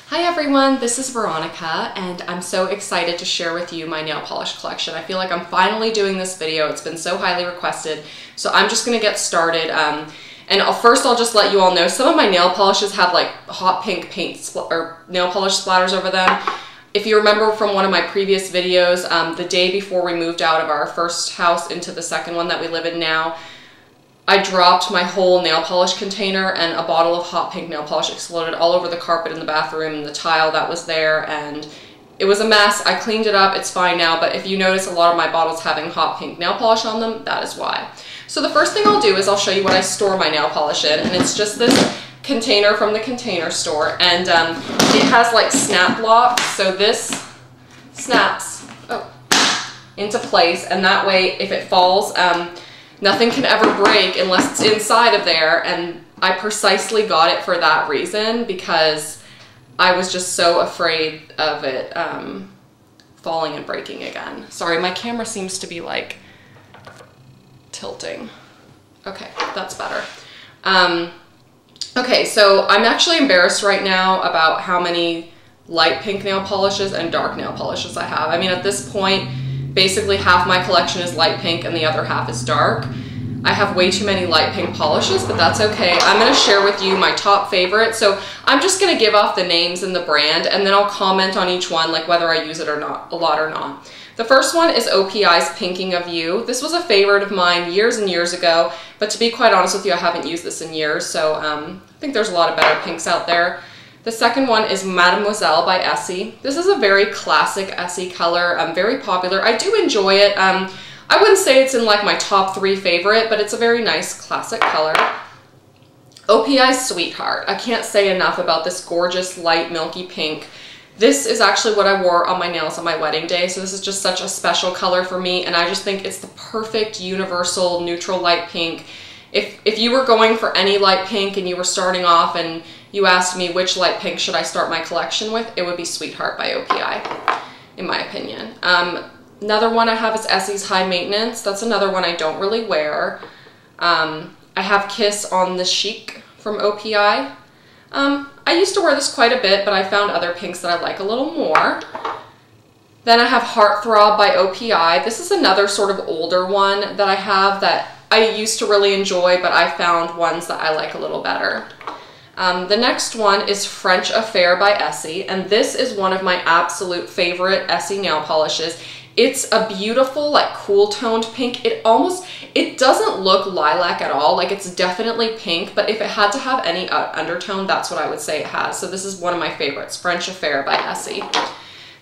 Hi everyone, this is Veronica and I'm so excited to share with you my nail polish collection. I feel like I'm finally doing this video. It's been so highly requested, so I'm just gonna get started. First I'll just let you all know some of my nail polishes have like hot pink paint or nail polish splatters over them. If you remember from one of my previous videos, the day before we moved out of our first house into the second one that we live in now, I dropped my whole nail polish container and a bottle of hot pink nail polish exploded all over the carpet in the bathroom and the tile that was there, and it was a mess. I cleaned it up, it's fine now, but if you notice a lot of my bottles having hot pink nail polish on them, that is why. So the first thing I'll do is I'll show you what I store my nail polish in, and it's just this container from the Container Store, and it has like snap locks, so this snaps into place, and that way if it falls, nothing can ever break unless it's inside of there, and I precisely got it for that reason because I was just so afraid of it falling and breaking again. Sorry, my camera seems to be like tilting. Okay, that's better. Okay, so I'm actually embarrassed right now about how many light pink nail polishes and dark nail polishes I have. I mean, at this point, basically half my collection is light pink and the other half is dark. I have way too many light pink polishes, but that's okay. I'm gonna share with you my top favorite. So I'm just gonna give off the names and the brand, and then I'll comment on each one, like whether I use it or not, a lot or not. The first one is OPI's Pinking of You. This was a favorite of mine years and years ago, but to be quite honest with you, I haven't used this in years, so I think there's a lot of better pinks out there. The second one is Mademoiselle by Essie. This is a very classic Essie color, very popular. I do enjoy it. I wouldn't say it's in like my top 3 favorite, but it's a very nice classic color. OPI's Sweetheart. I can't say enough about this gorgeous light milky pink. This is actually what I wore on my nails on my wedding day, so this is just such a special color for me, and I just think it's the perfect universal neutral light pink. If you were going for any light pink and you were starting off and you asked me which light pink should I start my collection with, it would be Sweetheart by OPI, in my opinion. Another one I have is Essie's High Maintenance. That's another one I don't really wear. I have Kiss on the Chic from OPI. I used to wear this quite a bit, but I found other pinks that I like a little more. Then I have Heartthrob by OPI. This is another sort of older one that I have that I used to really enjoy, but I found ones that I like a little better. The next one is French Affair by Essie, and this is one of my absolute favorite Essie nail polishes. It's a beautiful, like cool toned pink. It doesn't look lilac at all. Like, it's definitely pink, but if it had to have any undertone, that's what I would say it has. So this is one of my favorites, French Affair by Essie.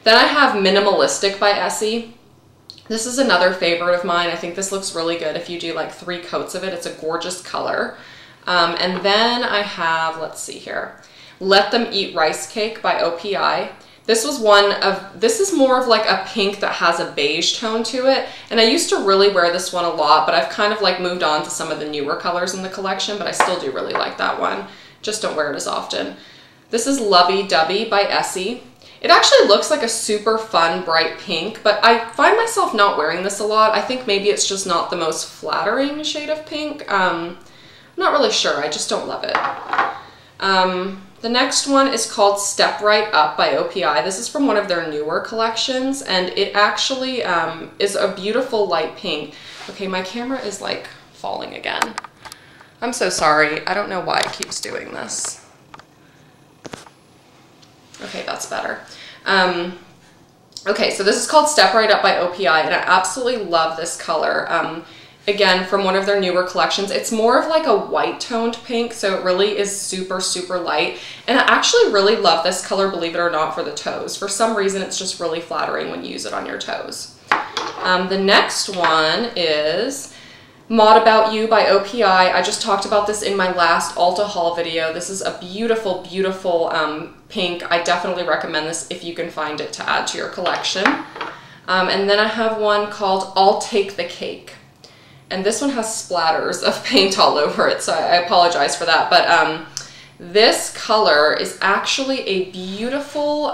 Then I have Minimalistic by Essie. This is another favorite of mine. I think this looks really good if you do like 3 coats of it. It's a gorgeous color. And then I have, let's see here, Let Them Eat Rice Cake by OPI. This is more of like a pink that has a beige tone to it, and I used to really wear this one a lot, but I've kind of like moved on to some of the newer colors in the collection, but I still do really like that one. Just don't wear it as often. This is Lovey Dovey by Essie. It actually looks like a super fun bright pink, but I find myself not wearing this a lot. I think maybe it's just not the most flattering shade of pink. I'm not really sure, I just don't love it. The next one is called Step Right Up by OPI. This is from one of their newer collections, and it actually is a beautiful light pink. Okay, my camera is like falling again. I'm so sorry. I don't know why it keeps doing this. Okay, that's better. Okay, so this is called Step Right Up by OPI, and I absolutely love this color. Again, from one of their newer collections. It's more of like a white toned pink, so it really is super, super light. And I actually really love this color, believe it or not, for the toes. For some reason, it's just really flattering when you use it on your toes. The next one is Mod About You by OPI. I just talked about this in my last Ulta haul video. This is a beautiful, beautiful pink. I definitely recommend this if you can find it to add to your collection. And then I have one called I'll Take the Cake. And this one has splatters of paint all over it, so I apologize for that. But this color is actually a beautiful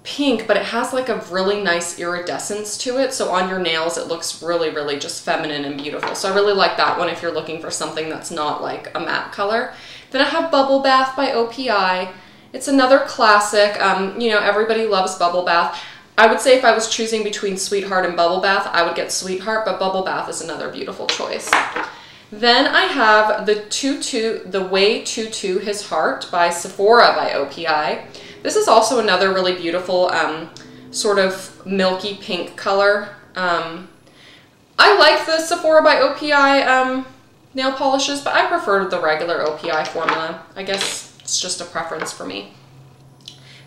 pink, but it has like a really nice iridescence to it. So on your nails, it looks really, really just feminine and beautiful. So I really like that one if you're looking for something that's not like a matte color. Then I have Bubble Bath by OPI. It's another classic. You know, everybody loves Bubble Bath. I would say if I was choosing between Sweetheart and Bubble Bath, I would get Sweetheart, but Bubble Bath is another beautiful choice. Then I have the Way Tutu His Heart by Sephora by OPI. This is also another really beautiful sort of milky pink color. I like the Sephora by OPI nail polishes, but I prefer the regular OPI formula. I guess it's just a preference for me.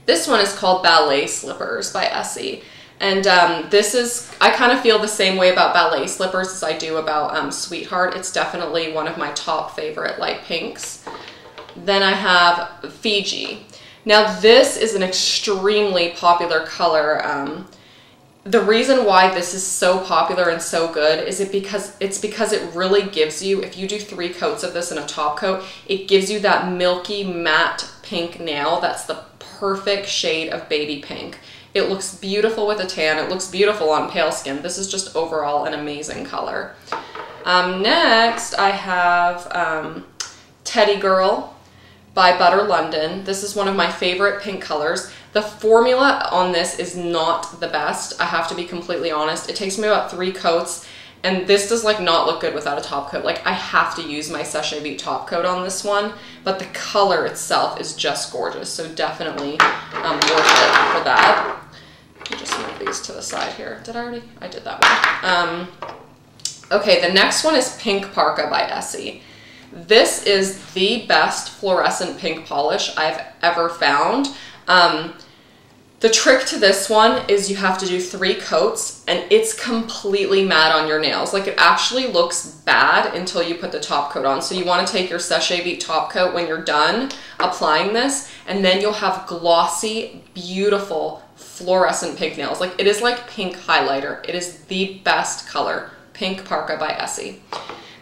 This one is called Ballet Slippers by Essie. And this is, I kind of feel the same way about Ballet Slippers as I do about Sweetheart. It's definitely one of my top favorite light pinks. Then I have Fiji. Now this is an extremely popular color. The reason why this is so popular and so good is because it really gives you, if you do 3 coats of this in a top coat, it gives you that milky matte pink nail that's the perfect shade of baby pink. It looks beautiful with a tan. It looks beautiful on pale skin. This is just overall an amazing color. Next, I have Teddy Girl by Butter London. This is one of my favorite pink colors. The formula on this is not the best. I have to be completely honest. It takes me about 3 coats, and this does like not look good without a top coat. Like I have to use my Sachet Beat top coat on this one, but the color itself is just gorgeous. So definitely worth it for that. Let me just move these to the side here. Did I already? I did that one. Okay, the next one is Pink Parka by Essie. This is the best fluorescent pink polish I've ever found. The trick to this one is you have to do 3 coats and it's completely matte on your nails. Like it actually looks bad until you put the top coat on. So you want to take your Sachet Beat top coat when you're done applying this, and then you'll have glossy, beautiful fluorescent pink nails. Like it is like pink highlighter. It is the best color. Pink Parka by Essie.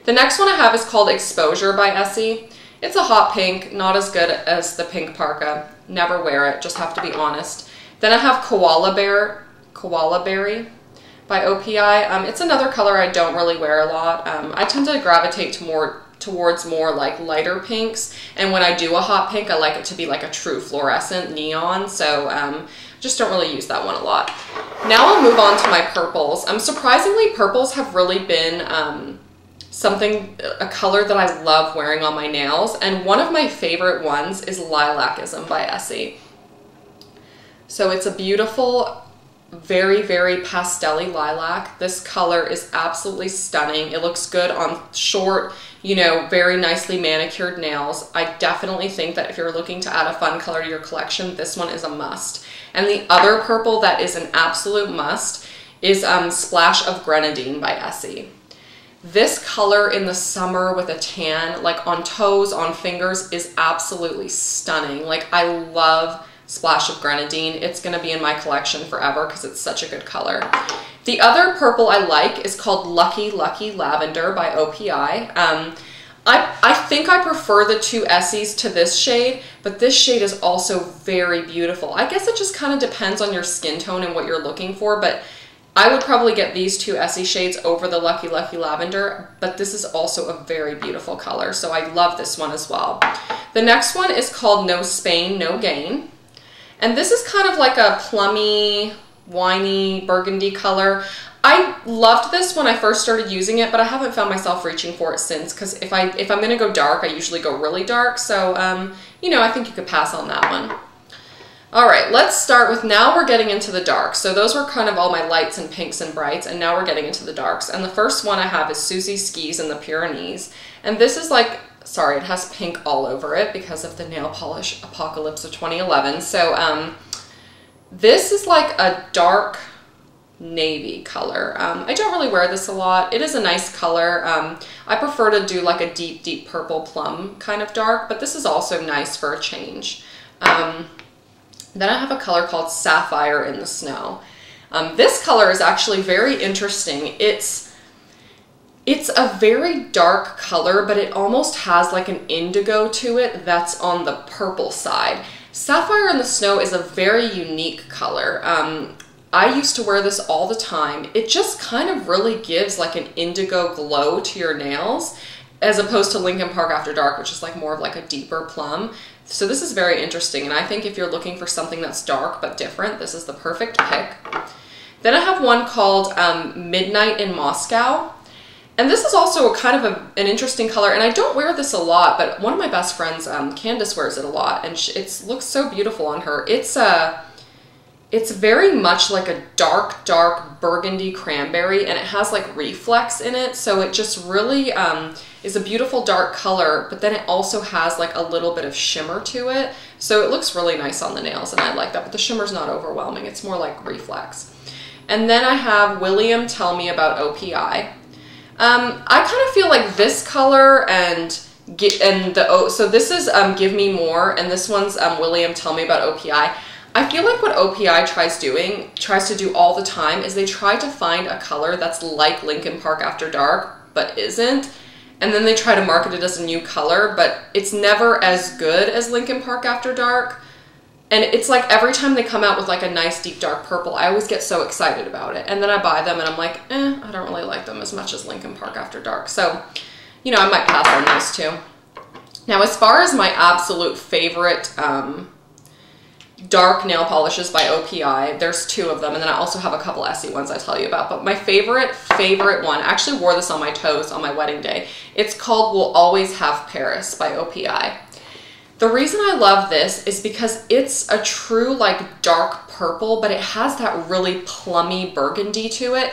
The next one I have is called Exposure by Essie. It's a hot pink, not as good as the Pink Parka. Never wear it, just have to be honest. Then I have Koala Berry by OPI. It's another color I don't really wear a lot. I tend to gravitate towards more like lighter pinks, and when I do a hot pink, I like it to be like a true fluorescent neon, so just don't really use that one a lot. Now I'll move on to my purples. Surprisingly, purples have really been a color that I love wearing on my nails, and one of my favorite ones is Lilacism by Essie. So it's a beautiful, very, very pastel-y lilac. This color is absolutely stunning. It looks good on short, you know, very nicely manicured nails. I definitely think that if you're looking to add a fun color to your collection, this one is a must. And the other purple that is an absolute must is Splash of Grenadine by Essie. This color in the summer with a tan, like on toes, on fingers, is absolutely stunning. Like I love Splash of Grenadine. It's going to be in my collection forever because it's such a good color. The other purple I like is called Lucky Lucky Lavender by OPI. I think I prefer the 2 Essies to this shade, but this shade is also very beautiful. I guess it just kind of depends on your skin tone and what you're looking for, but I would probably get these 2 Essie shades over the Lucky Lucky Lavender, but this is also a very beautiful color, so I love this one as well. The next one is called No Spain, No Gain. And this is kind of like a plummy, winey, burgundy color. I loved this when I first started using it, but I haven't found myself reaching for it since, because if I'm going to go dark, I usually go really dark. So, you know, I think you could pass on that one. All right, let's start with, now we're getting into the darks. So those were kind of all my lights and pinks and brights, and now we're getting into the darks. And the first one I have is Susie Skis in the Pyrenees. And this is like, sorry, it has pink all over it because of the nail polish apocalypse of 2011. So this is like a dark navy color. I don't really wear this a lot. It is a nice color. I prefer to do like a deep, deep purple plum kind of dark, but this is also nice for a change. Then I have a color called Sapphire in the Snow. This color is actually very interesting. It's a very dark color, but it almost has like an indigo to it that's on the purple side. Sapphire in the Snow is a very unique color. I used to wear this all the time. It just kind of really gives like an indigo glow to your nails, as opposed to Linkin Park After Dark, which is like more of like a deeper plum. So this is very interesting, and I think if you're looking for something that's dark but different, this is the perfect pick. Then I have one called Midnight in Moscow. And this is also kind of an interesting color, and I don't wear this a lot, but one of my best friends, Candace, wears it a lot, and it looks so beautiful on her. It's very much like a dark, dark burgundy cranberry, and it has like reflex in it, so it just really is a beautiful dark color, but then it also has like a little bit of shimmer to it, so it looks really nice on the nails, and I like that, but the shimmer's not overwhelming. It's more like reflex. And then I have William Tell Me About OPI. I kind of feel like this color so this is Give Me More, and this one's William Tell Me About OPI. I feel like what OPI tries to do all the time is they try to find a color that's like Linkin Park After Dark, but isn't, and then they try to market it as a new color, but it's never as good as Linkin Park After Dark. And it's like every time they come out with like a nice deep dark purple, I always get so excited about it. And then I buy them and I'm like, I don't really like them as much as Linkin Park After Dark. So, you know, I might pass on those two. Now, as far as my absolute favorite dark nail polishes by OPI, there's two of them. And then I also have a couple Essie ones I tell you about. But my favorite one, I actually wore this on my toes on my wedding day. It's called We'll Always Have Paris by OPI. The reason I love this is because it's a true like dark purple, but it has that really plummy burgundy to it.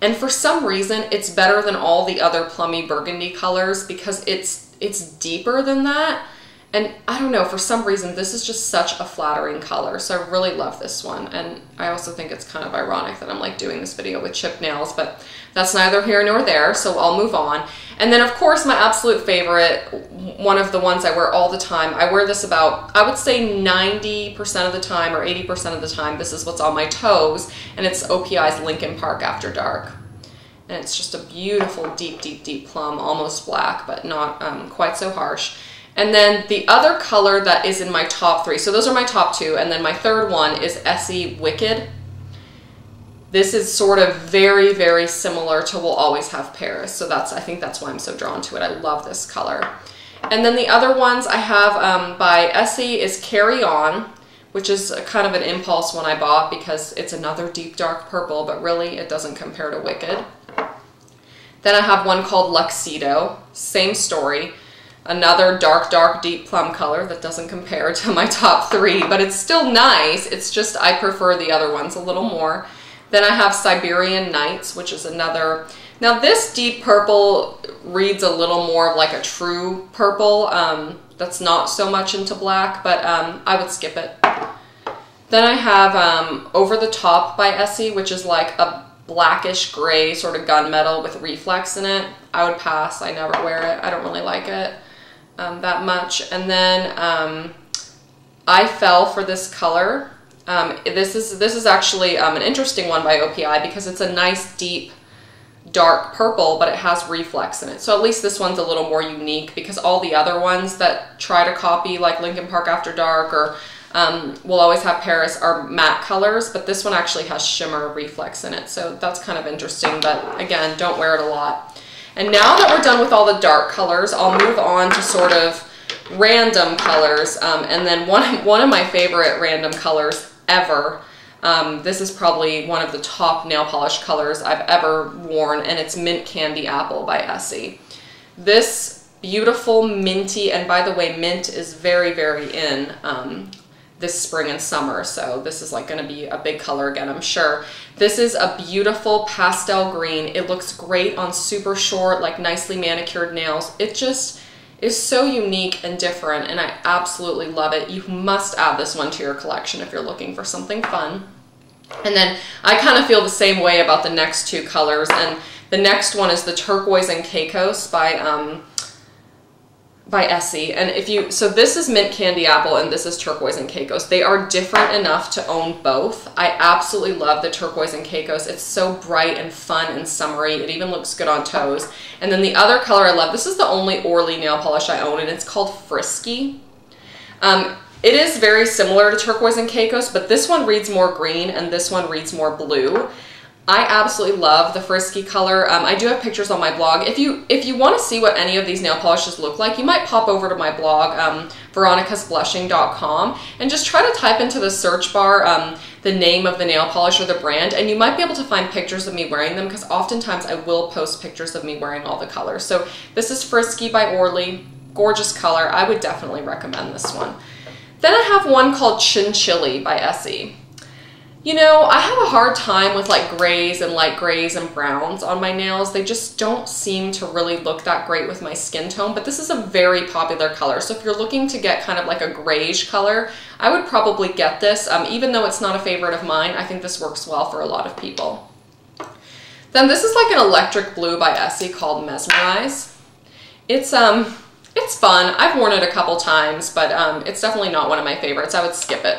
And for some reason, it's better than all the other plummy burgundy colors because it's deeper than that. And I don't know, for some reason, this is just such a flattering color. So I really love this one. And I also think it's kind of ironic that I'm like doing this video with chipped nails, but that's neither here nor there. So I'll move on. And then of course, my absolute favorite, one of the ones I wear all the time. I wear this about, I would say 90% of the time or 80% of the time. This is what's on my toes. And it's OPI's Linkin Park After Dark. And it's just a beautiful, deep, deep, deep plum, almost black, but not quite so harsh. And then the other color that is in my top three, so those are my top two, and then my third one is Essie Wicked. This is sort of very, very similar to We'll Always Have Paris, so I think that's why I'm so drawn to it. I love this color. And then the other ones I have by Essie is Carry On, which is kind of an impulse one I bought because it's another deep dark purple, but really it doesn't compare to Wicked. Then I have one called Luxido, same story. Another dark, dark, deep plum color that doesn't compare to my top three, but it's still nice. It's just I prefer the other ones a little more. Then I have Siberian Nights, which is another. Now this deep purple reads a little more of like a true purple. That's not so much into black, but I would skip it. Then I have Over the Top by Essie, which is like a blackish gray sort of gunmetal with reflex in it. I would pass. I never wear it. I don't really like it that much. And then I fell for this color. This is actually an interesting one by OPI because it's a nice deep dark purple, but it has reflex in it. So at least this one's a little more unique because all the other ones that try to copy like Linkin Park After Dark or We'll Always Have Paris are matte colors, but this one actually has shimmer reflex in it. So that's kind of interesting, but again, don't wear it a lot. And now that we're done with all the dark colors, I'll move on to sort of random colors. And then one of my favorite random colors ever, this is probably one of the top nail polish colors I've ever worn, and it's Mint Candy Apple by Essie. This beautiful minty, and by the way, mint is very, very in this spring and summer, so this is like going to be a big color again, I'm sure. This is a beautiful pastel green. It looks great on super short, like nicely manicured nails. It just is so unique and different, and I absolutely love it. You must add this one to your collection if you're looking for something fun. And then I kind of feel the same way about the next two colors, and the next one is the Turquoise and Caicos by Essie. And so this is Mint Candy Apple and this is Turquoise and Caicos. They are different enough to own both. I absolutely love the Turquoise and Caicos. It's so bright and fun and summery. It even looks good on toes. And then the other color I love, this is the only Orly nail polish I own, and it's called Frisky. It is very similar to Turquoise and Caicos, but this one reads more green and this one reads more blue. I absolutely love the Frisky color. I do have pictures on my blog. If you want to see what any of these nail polishes look like, you might pop over to my blog, veronicasblushing.com, and just try to type into the search bar the name of the nail polish or the brand, and you might be able to find pictures of me wearing them, because oftentimes I will post pictures of me wearing all the colors. So this is Frisky by Orly. Gorgeous color. I would definitely recommend this one. Then I have one called Chinchilli by Essie. You know, I have a hard time with like grays and light grays and browns on my nails. They just don't seem to really look that great with my skin tone, but this is a very popular color. So if you're looking to get kind of like a grayish color, I would probably get this. Even though it's not a favorite of mine, I think this works well for a lot of people. Then this is like an electric blue by Essie called Mesmerize. It's fun. I've worn it a couple times, but it's definitely not one of my favorites. I would skip it.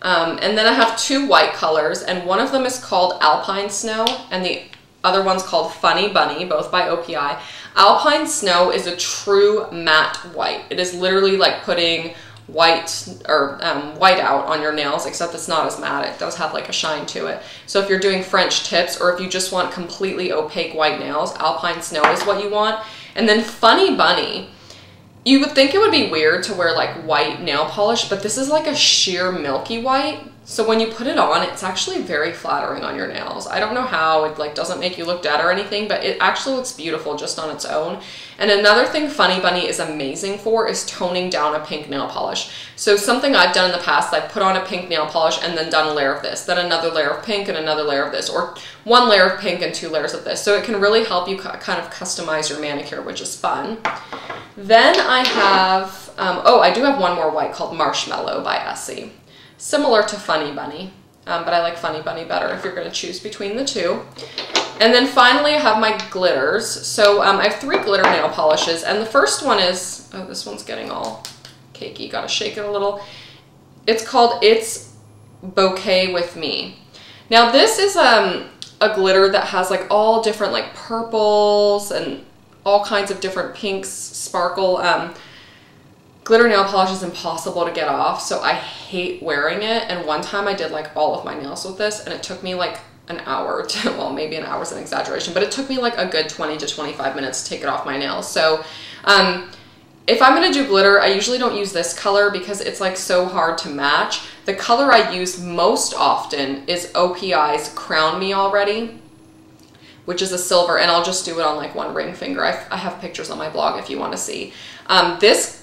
And then I have two white colors, and one of them is called Alpine Snow, and the other one's called Funny Bunny, both by OPI. Alpine Snow is a true matte white. It is literally like putting white or white out on your nails, except it's not as matte. It does have like a shine to it. So if you're doing French tips, or if you just want completely opaque white nails, Alpine Snow is what you want. And then Funny Bunny, you would think it would be weird to wear like white nail polish, but this is like a sheer milky white. So when you put it on, it's actually very flattering on your nails. I don't know how, it like doesn't make you look dead or anything, but it actually looks beautiful just on its own. And another thing Funny Bunny is amazing for is toning down a pink nail polish. So something I've done in the past, I've put on a pink nail polish and then done a layer of this, then another layer of pink and another layer of this, or one layer of pink and two layers of this. So it can really help you kind of customize your manicure, which is fun. Then I have, oh, I do have one more white called Marshmallow by Essie. Similar to Funny Bunny, but I like Funny Bunny better if you're going to choose between the two. And then finally I have my glitters. So I have three glitter nail polishes, and the first one is, oh, this one's getting all cakey, gotta shake it a little. It's called It's Bouquet With Me. Now this is a glitter that has like all different like purples and all kinds of different pinks, sparkle. Glitter nail polish is impossible to get off, so I hate wearing it. And one time I did like all of my nails with this, and it took me like an hour to, well, maybe an hour is an exaggeration, but it took me like a good 20 to 25 minutes to take it off my nails. So if I'm gonna do glitter, I usually don't use this color because it's like so hard to match. The color I use most often is OPI's Crown Me Already, which is a silver, and I'll just do it on like one ring finger. I have pictures on my blog if you want to see. This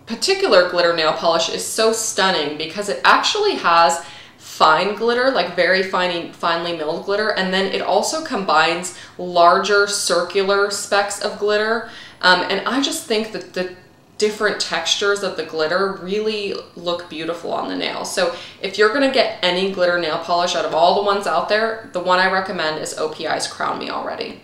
particular glitter nail polish is so stunning because it actually has fine glitter, like very finely milled glitter, and then it also combines larger circular specks of glitter. And I just think that the different textures of the glitter really look beautiful on the nail. So if you're gonna get any glitter nail polish out of all the ones out there, the one I recommend is OPI's Crown Me Already.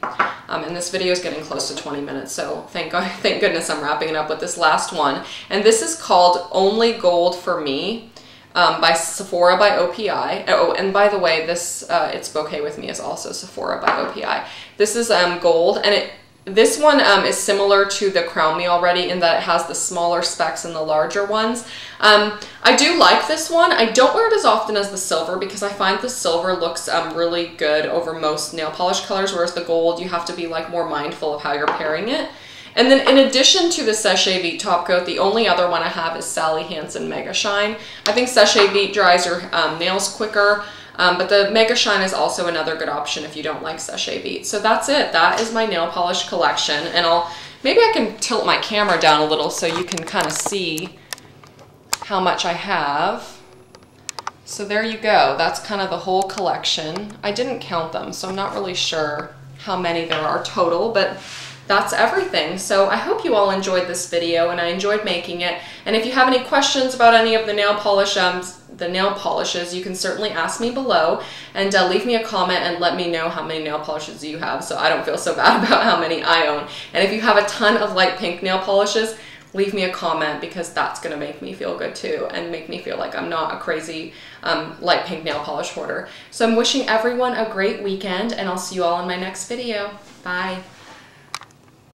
And this video is getting close to 20 minutes, so thank goodness I'm wrapping it up with this last one. And this is called Only Gold For Me by Sephora by OPI. Oh, and by the way, this It's Bouquet With Me is also Sephora by OPI. This is gold, and this one is similar to the Crown Me Already in that it has the smaller specks and the larger ones. I do like this one. I don't wear it as often as the silver because I find the silver looks really good over most nail polish colors, whereas the gold, you have to be like more mindful of how you're pairing it. And then in addition to the Séché Vite top coat, the only other one I have is Sally Hansen Mega Shine. I think Séché Vite dries your nails quicker. But the Mega Shine is also another good option if you don't like Séché Vite. So that's it. That is my nail polish collection. And maybe I can tilt my camera down a little so you can kind of see how much I have. So there you go. That's kind of the whole collection. I didn't count them, so I'm not really sure how many there are total, but that's everything. So I hope you all enjoyed this video, and I enjoyed making it. And if you have any questions about any of the nail polishes, you can certainly ask me below, and leave me a comment and let me know how many nail polishes you have so I don't feel so bad about how many I own. And if you have a ton of light pink nail polishes, leave me a comment because that's gonna make me feel good too and make me feel like I'm not a crazy light pink nail polish hoarder. So I'm wishing everyone a great weekend, and I'll see you all in my next video. Bye.